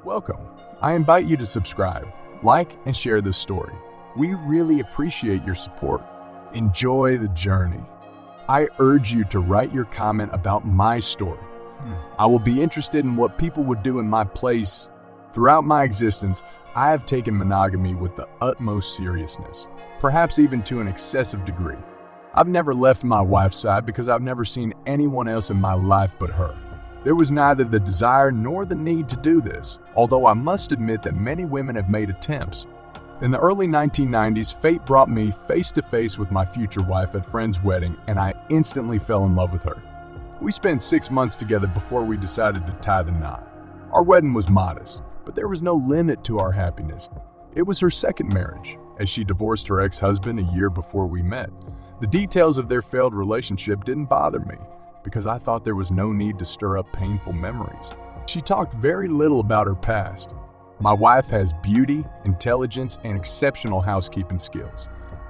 Welcome. I invite you to subscribe, like, and share this story. We really appreciate your support. Enjoy the journey. I urge you to write your comment about my story. I will be interested in what people would do in my place. Throughout my existence, I have taken monogamy with the utmost seriousness, perhaps even to an excessive degree. I've never left my wife's side because I've never seen anyone else in my life but her. There was neither the desire nor the need to do this, although I must admit that many women have made attempts. In the early 1990s, fate brought me face to face with my future wife at a friend's wedding, and I instantly fell in love with her. We spent 6 months together before we decided to tie the knot. Our wedding was modest, but there was no limit to our happiness. It was her second marriage, as she divorced her ex-husband a year before we met. The details of their failed relationship didn't bother me, because I thought there was no need to stir up painful memories. She talked very little about her past. My wife has beauty, intelligence, and exceptional housekeeping skills.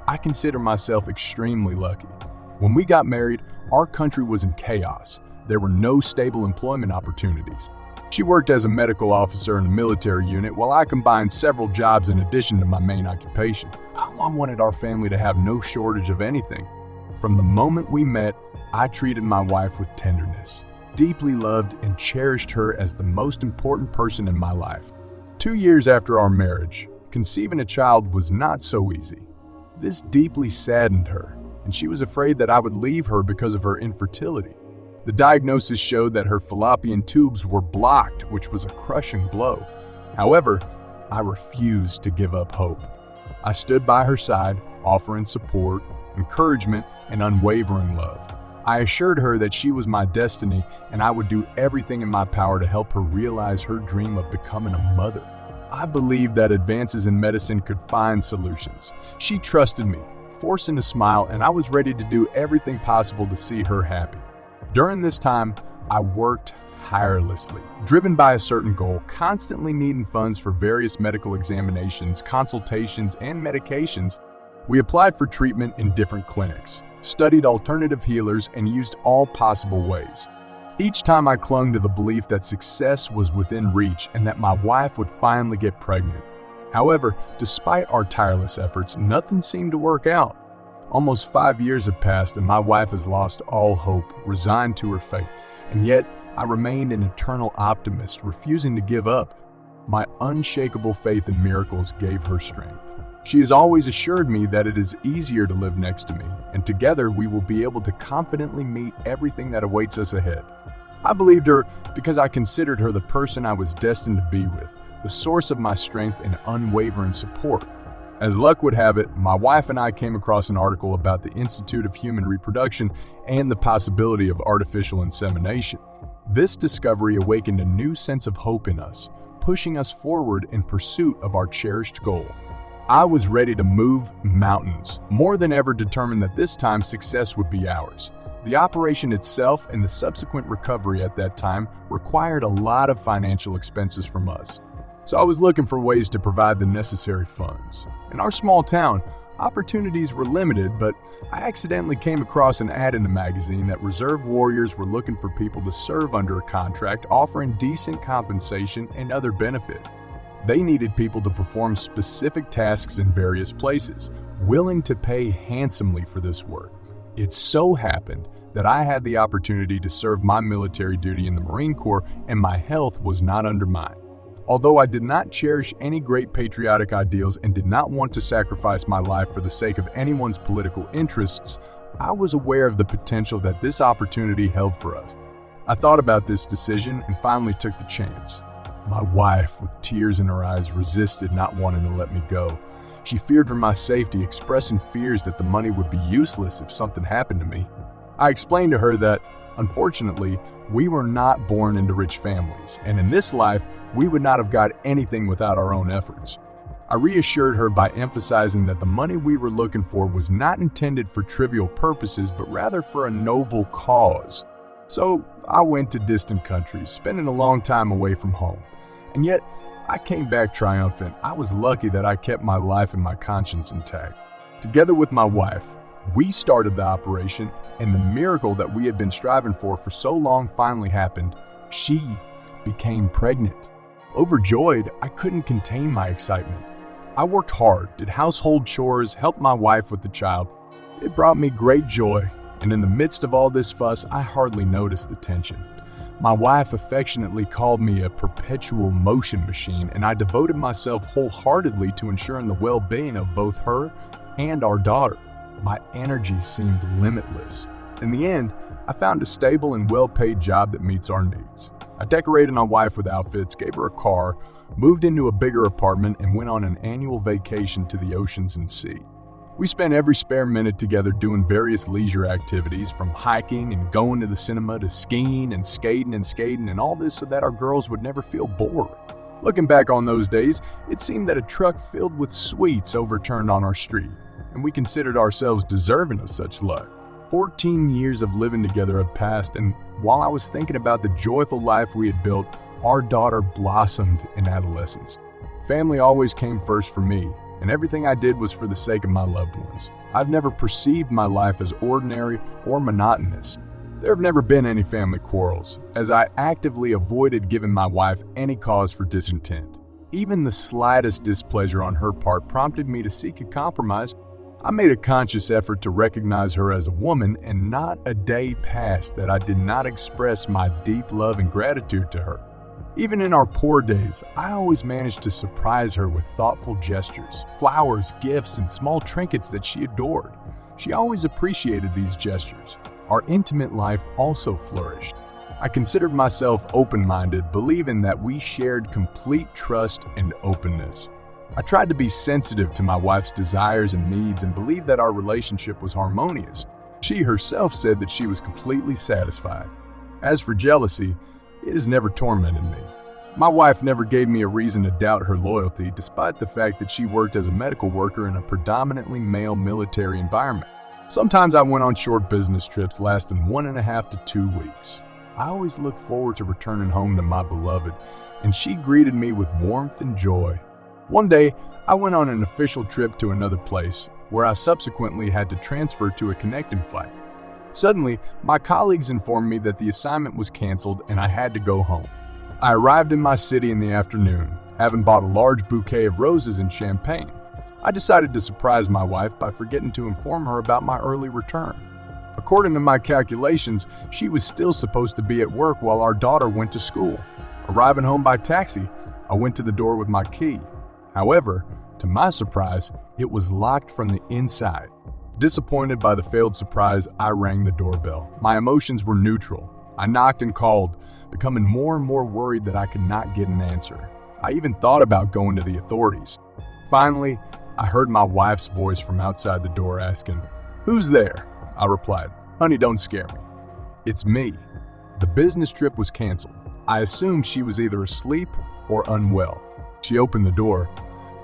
I consider myself extremely lucky. When we got married, our country was in chaos. There were no stable employment opportunities. She worked as a medical officer in a military unit while I combined several jobs in addition to my main occupation. I wanted our family to have no shortage of anything. From the moment we met, I treated my wife with tenderness, deeply loved and cherished her as the most important person in my life. 2 years after our marriage, conceiving a child was not so easy. This deeply saddened her, and she was afraid that I would leave her because of her infertility. The diagnosis showed that her fallopian tubes were blocked, which was a crushing blow. However, I refused to give up hope. I stood by her side, offering support, encouragement, and unwavering love. I assured her that she was my destiny and I would do everything in my power to help her realize her dream of becoming a mother. I believed that advances in medicine could find solutions. She trusted me, forcing a smile, and I was ready to do everything possible to see her happy. During this time, I worked tirelessly, driven by a certain goal, constantly needing funds for various medical examinations, consultations, and medications. We applied for treatment in different clinics, studied alternative healers, and used all possible ways. Each time I clung to the belief that success was within reach and that my wife would finally get pregnant. However, despite our tireless efforts, nothing seemed to work out. Almost 5 years have passed and my wife has lost all hope, resigned to her fate, and yet I remained an eternal optimist, refusing to give up. My unshakable faith in miracles gave her strength. She has always assured me that it is easier to live next to me, and together we will be able to confidently meet everything that awaits us ahead. I believed her because I considered her the person I was destined to be with, the source of my strength and unwavering support. As luck would have it, my wife and I came across an article about the Institute of Human Reproduction and the possibility of artificial insemination. This discovery awakened a new sense of hope in us, pushing us forward in pursuit of our cherished goal. I was ready to move mountains, more than ever determined that this time success would be ours. The operation itself and the subsequent recovery at that time required a lot of financial expenses from us. So I was looking for ways to provide the necessary funds. In our small town, opportunities were limited, but I accidentally came across an ad in the magazine that reserve warriors were looking for people to serve under a contract offering decent compensation and other benefits. They needed people to perform specific tasks in various places, willing to pay handsomely for this work. It so happened that I had the opportunity to serve my military duty in the Marine Corps, and my health was not undermined. Although I did not cherish any great patriotic ideals and did not want to sacrifice my life for the sake of anyone's political interests, I was aware of the potential that this opportunity held for us. I thought about this decision and finally took the chance. My wife, with tears in her eyes, resisted not wanting to let me go. She feared for my safety, expressing fears that the money would be useless if something happened to me. I explained to her that, unfortunately, we were not born into rich families, and in this life, we would not have got anything without our own efforts. I reassured her by emphasizing that the money we were looking for was not intended for trivial purposes, but rather for a noble cause. So I went to distant countries, spending a long time away from home. And yet, I came back triumphant. I was lucky that I kept my life and my conscience intact. Together with my wife, we started the operation, and the miracle that we had been striving for so long finally happened. She became pregnant. Overjoyed, I couldn't contain my excitement. I worked hard, did household chores, helped my wife with the child. It brought me great joy, and in the midst of all this fuss, I hardly noticed the tension. My wife affectionately called me a perpetual motion machine, and I devoted myself wholeheartedly to ensuring the well-being of both her and our daughter. My energy seemed limitless. In the end, I found a stable and well-paid job that meets our needs. I decorated my wife with outfits, gave her a car, moved into a bigger apartment, and went on an annual vacation to the oceans and sea. We spent every spare minute together doing various leisure activities, from hiking and going to the cinema to skiing and skating, and all this so that our girls would never feel bored. Looking back on those days, it seemed that a truck filled with sweets overturned on our street, and we considered ourselves deserving of such luck. 14 years of living together had passed, and while I was thinking about the joyful life we had built, our daughter blossomed in adolescence. Family always came first for me, and everything I did was for the sake of my loved ones. I've never perceived my life as ordinary or monotonous. There have never been any family quarrels, as I actively avoided giving my wife any cause for discontent. Even the slightest displeasure on her part prompted me to seek a compromise. I made a conscious effort to recognize her as a woman, and not a day passed that I did not express my deep love and gratitude to her. Even in our poor days, I always managed to surprise her with thoughtful gestures, flowers, gifts, and small trinkets that she adored. She always appreciated these gestures. Our intimate life also flourished. I considered myself open-minded, believing that we shared complete trust and openness. I tried to be sensitive to my wife's desires and needs and believed that our relationship was harmonious. She herself said that she was completely satisfied. As for jealousy, it has never tormented me. My wife never gave me a reason to doubt her loyalty, despite the fact that she worked as a medical worker in a predominantly male military environment. Sometimes I went on short business trips lasting 1.5 to 2 weeks. I always looked forward to returning home to my beloved, and she greeted me with warmth and joy. One day, I went on an official trip to another place, where I subsequently had to transfer to a connecting flight. Suddenly, my colleagues informed me that the assignment was canceled and I had to go home. I arrived in my city in the afternoon, having bought a large bouquet of roses and champagne. I decided to surprise my wife by forgetting to inform her about my early return. According to my calculations, she was still supposed to be at work while our daughter went to school. Arriving home by taxi, I went to the door with my key. However, to my surprise, it was locked from the inside. Disappointed by the failed surprise, I rang the doorbell. My emotions were neutral. I knocked and called, becoming more and more worried that I could not get an answer. I even thought about going to the authorities. Finally, I heard my wife's voice from outside the door asking, "Who's there?" I replied, "Honey, don't scare me. It's me." The business trip was canceled. I assumed she was either asleep or unwell. She opened the door,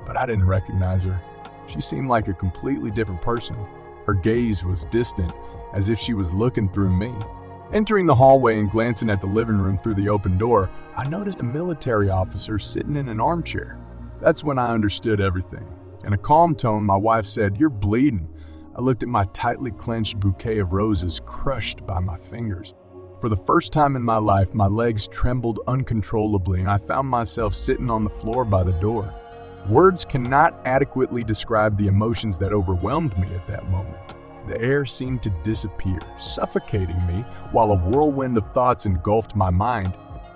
but I didn't recognize her. She seemed like a completely different person. Her gaze was distant, as if she was looking through me. Entering the hallway and glancing at the living room through the open door, I noticed a military officer sitting in an armchair. That's when I understood everything. In a calm tone, my wife said, "You're bleeding." I looked at my tightly clenched bouquet of roses crushed by my fingers. For the first time in my life, my legs trembled uncontrollably, and I found myself sitting on the floor by the door. Words cannot adequately describe the emotions that overwhelmed me at that moment. The air seemed to disappear, suffocating me, while a whirlwind of thoughts engulfed my mind.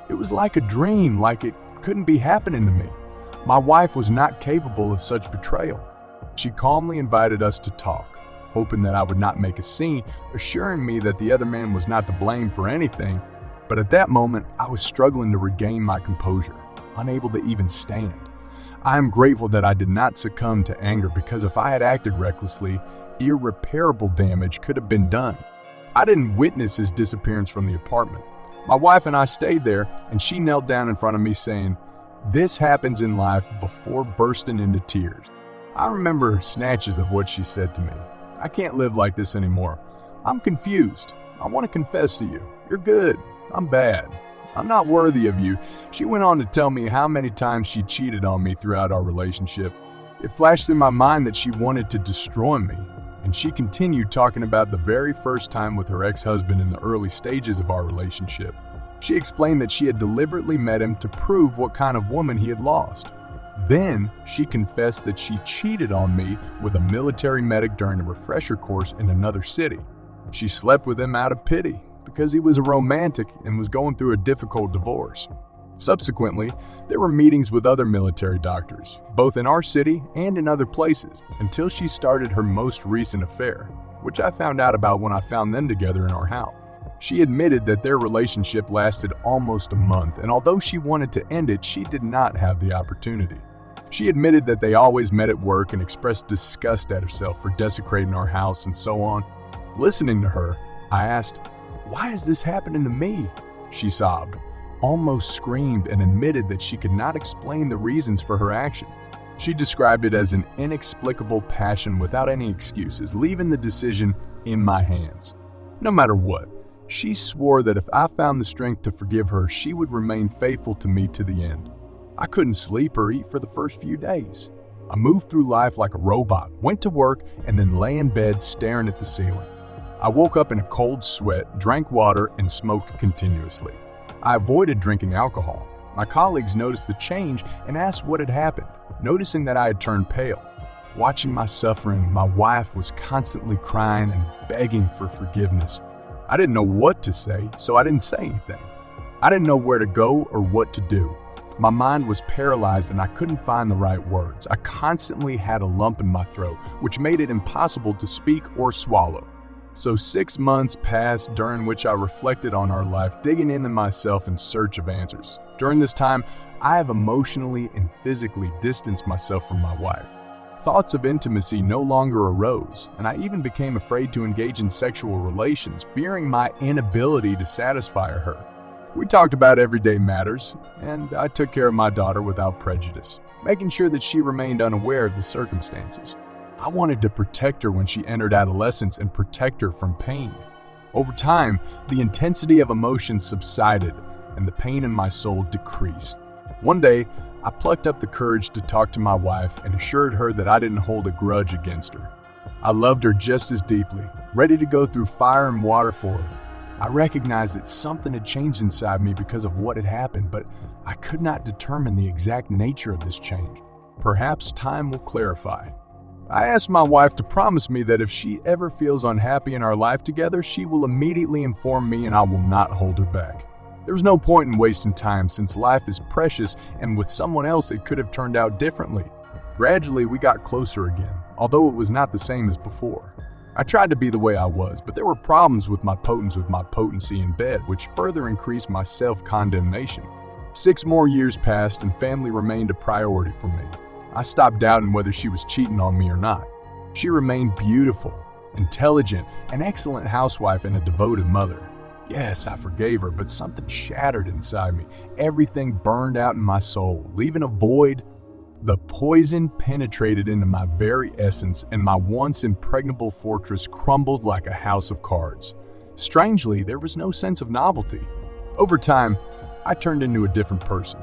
It was like a dream, like it couldn't be happening to me. My wife was not capable of such betrayal. She calmly invited us to talk, hoping that I would not make a scene, assuring me that the other man was not to blame for anything. But at that moment, I was struggling to regain my composure, unable to even stand. I am grateful that I did not succumb to anger, because if I had acted recklessly, irreparable damage could have been done. I didn't witness his disappearance from the apartment. My wife and I stayed there, and she knelt down in front of me saying, "This happens in life," before bursting into tears. I remember snatches of what she said to me. "I can't live like this anymore. I'm confused. I want to confess to you. You're good. I'm bad. I'm not worthy of you." She went on to tell me how many times she cheated on me throughout our relationship. It flashed through my mind that she wanted to destroy me, and she continued talking about the very first time with her ex-husband in the early stages of our relationship. She explained that she had deliberately met him to prove what kind of woman he had lost. Then, she confessed that she cheated on me with a military medic during a refresher course in another city. She slept with him out of pity because he was a romantic and was going through a difficult divorce. Subsequently, there were meetings with other military doctors, both in our city and in other places, until she started her most recent affair, which I found out about when I found them together in our house. She admitted that their relationship lasted almost a month, and although she wanted to end it, she did not have the opportunity. She admitted that they always met at work and expressed disgust at herself for desecrating our house and so on. Listening to her, I asked, "Why is this happening to me?" She sobbed, almost screamed, and admitted that she could not explain the reasons for her action. She described it as an inexplicable passion without any excuses, leaving the decision in my hands. No matter what, she swore that if I found the strength to forgive her, she would remain faithful to me to the end. I couldn't sleep or eat for the first few days. I moved through life like a robot, went to work, and then lay in bed staring at the ceiling. I woke up in a cold sweat, drank water, and smoked continuously. I avoided drinking alcohol. My colleagues noticed the change and asked what had happened, noticing that I had turned pale. Watching my suffering, my wife was constantly crying and begging for forgiveness. I didn't know what to say, so I didn't say anything. I didn't know where to go or what to do. My mind was paralyzed and I couldn't find the right words. I constantly had a lump in my throat, which made it impossible to speak or swallow. So 6 months passed, during which I reflected on our life, digging into myself in search of answers. During this time, I have emotionally and physically distanced myself from my wife. Thoughts of intimacy no longer arose, and I even became afraid to engage in sexual relations, fearing my inability to satisfy her. We talked about everyday matters, and I took care of my daughter without prejudice, making sure that she remained unaware of the circumstances. I wanted to protect her when she entered adolescence and protect her from pain. Over time, the intensity of emotions subsided, and the pain in my soul decreased. One day, I plucked up the courage to talk to my wife and assured her that I didn't hold a grudge against her. I loved her just as deeply, ready to go through fire and water for her. I recognized that something had changed inside me because of what had happened, but I could not determine the exact nature of this change. Perhaps time will clarify. I asked my wife to promise me that if she ever feels unhappy in our life together, she will immediately inform me and I will not hold her back. There was no point in wasting time since life is precious, and with someone else it could have turned out differently. Gradually we got closer again, although it was not the same as before. I tried to be the way I was, but there were problems with my potency in bed, which further increased my self-condemnation. 6 more years passed and family remained a priority for me. I stopped doubting whether she was cheating on me or not. She remained beautiful, intelligent, an excellent housewife, and a devoted mother. Yes, I forgave her, but something shattered inside me. Everything burned out in my soul, leaving a void. The poison penetrated into my very essence, and my once impregnable fortress crumbled like a house of cards. Strangely, there was no sense of novelty. Over time, I turned into a different person.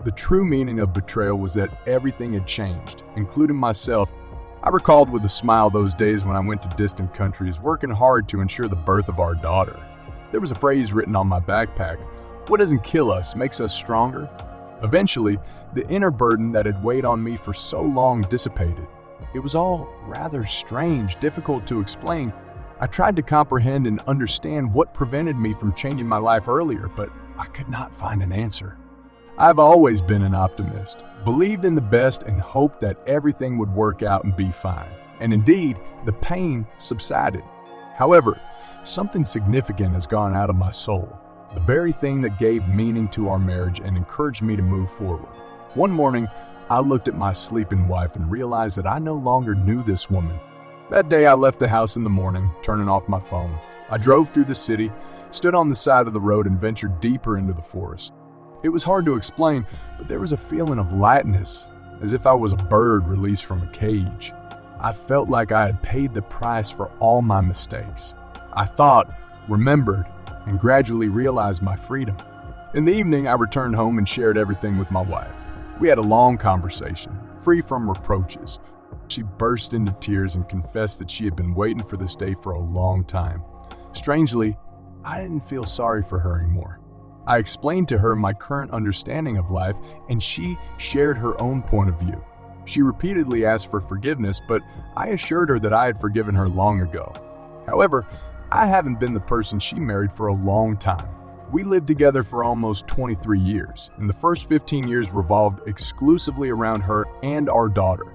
The true meaning of betrayal was that everything had changed, including myself. I recalled with a smile those days when I went to distant countries, working hard to ensure the birth of our daughter. There was a phrase written on my backpack: "What doesn't kill us makes us stronger." Eventually, the inner burden that had weighed on me for so long dissipated. It was all rather strange, difficult to explain. I tried to comprehend and understand what prevented me from changing my life earlier, but I could not find an answer. I've always been an optimist, believed in the best, and hoped that everything would work out and be fine. And indeed, the pain subsided. However, something significant has gone out of my soul. The very thing that gave meaning to our marriage and encouraged me to move forward. One morning, I looked at my sleeping wife and realized that I no longer knew this woman. That day, I left the house in the morning, turning off my phone. I drove through the city, stood on the side of the road, and ventured deeper into the forest. It was hard to explain, but there was a feeling of lightness, as if I was a bird released from a cage. I felt like I had paid the price for all my mistakes. I thought, remembered, and gradually realized my freedom. In the evening, I returned home and shared everything with my wife. We had a long conversation, free from reproaches. She burst into tears and confessed that she had been waiting for this day for a long time. Strangely, I didn't feel sorry for her anymore. I explained to her my current understanding of life, and she shared her own point of view. She repeatedly asked for forgiveness, but I assured her that I had forgiven her long ago. However, I haven't been the person she married for a long time. We lived together for almost 23 years, and the first 15 years revolved exclusively around her and our daughter.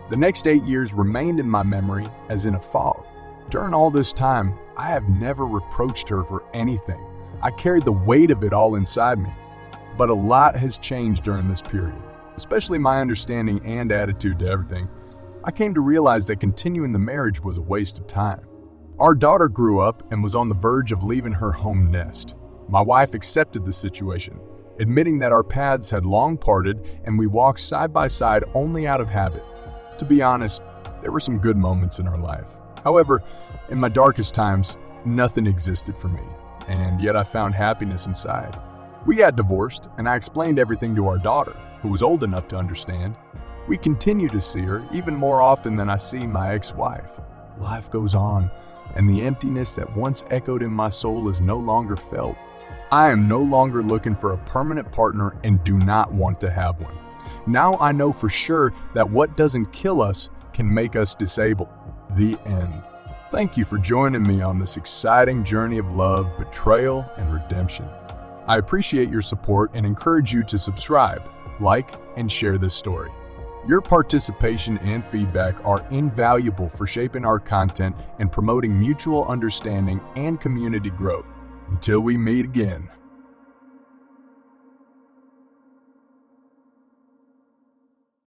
The next 8 years remained in my memory as in a fog. During all this time, I have never reproached her for anything. I carried the weight of it all inside me. But a lot has changed during this period, especially my understanding and attitude to everything. I came to realize that continuing the marriage was a waste of time. Our daughter grew up and was on the verge of leaving her home nest. My wife accepted the situation, admitting that our paths had long parted and we walked side by side only out of habit. To be honest, there were some good moments in our life. However, in my darkest times, nothing existed for me, and yet I found happiness inside. We got divorced, and I explained everything to our daughter, who was old enough to understand. We continue to see her even more often than I see my ex-wife. Life goes on, and the emptiness that once echoed in my soul is no longer felt. I am no longer looking for a permanent partner and do not want to have one. Now I know for sure that what doesn't kill us can make us disabled. The end. Thank you for joining me on this exciting journey of love, betrayal, and redemption. I appreciate your support and encourage you to subscribe, like, and share this story. Your participation and feedback are invaluable for shaping our content and promoting mutual understanding and community growth. Until we meet again.